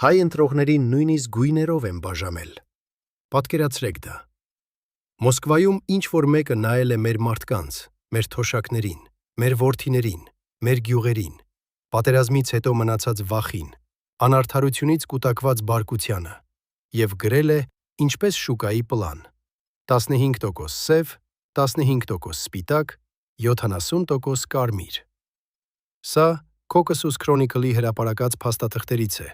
Հայ ընտրողներին նույնիսկ գույներով են բաժամել։ Պատկերացրեք դա։ Մոսկվայում ինչ-որ մեկը նայել է մեր մարդկանց, մեր թոշակներին, մեր որդիներին, մեր գյուղերին, պատերազմից հետո մնացած վախին, անարդարությունից կուտակված բարկությանը և գրել է ինչպես շուկայի պլան. 15% սև, 15% սպիտակ, 70% կարմիր։ Սա Caucasus Chronicle-ի հրապարակած փաստաթղթերից է,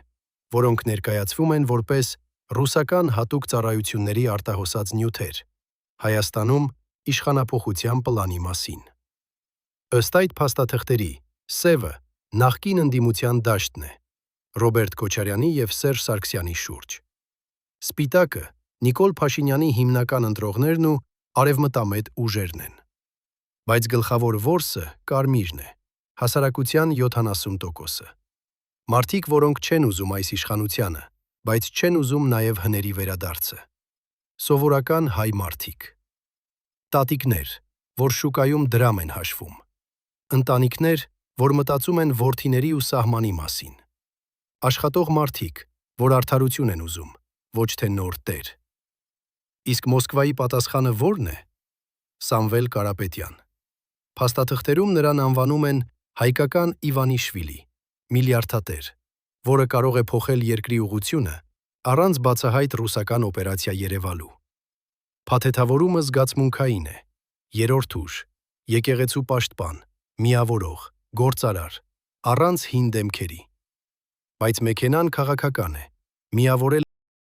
որոնք ներկայացվում են որպես ռուսական հատուկ ծառայությունների արտահոսած նյութեր Հայաստանում իշխանափոխության պլանի մասին։ Ըստ այդ փաստաթղթերի, սևը նախկին ընդդիմության դաշտն է Ռոբերտ Քոչարյանի և Սերժ Սարգսյանի շուրջ։ Սպիտակը Նիկոլ Փաշինյանի հիմնական ընտրողներն ու արևմտամետ ուժերն են։ Բայց գլխավոր որսը կարմիրն է, հասարակության 70%-ը։ Մարդիկ, որոնք չեն ուզում այս իշխանությանը, բայց չեն ուզում նաև հների վերադարձը։ Սովորական հայ մարդիկ։ Տատիկներ, որ շուկայում դրամ են հաշվում։ Ընտանիքներ, որ մտածում են որդիների ու սահմանի մասին։ Աշխատող մարդիկ, որ արդարություն են ուզում, ոչ թե նոր տեր։ Իսկ Մոսկվայի պատասխանը ո՞րն է։ Սամվել Կարապետյան։ Փաստաթղթերում նրան անվանում են հայկական Իվանիշվիլի, միլիարդատեր, որը կարող է փոխել երկրի ուղղությունը առանց բացահայտ ռուսական օպերացիա երևալու։ Փաթեթավորումը զգացմունքային է, երրորդ ուժ, եկեղեցու պաշտպան, միավորող, գործարար, առանց հին դեմքերի։ Բայց մեքենան քաղաքական է, միավորել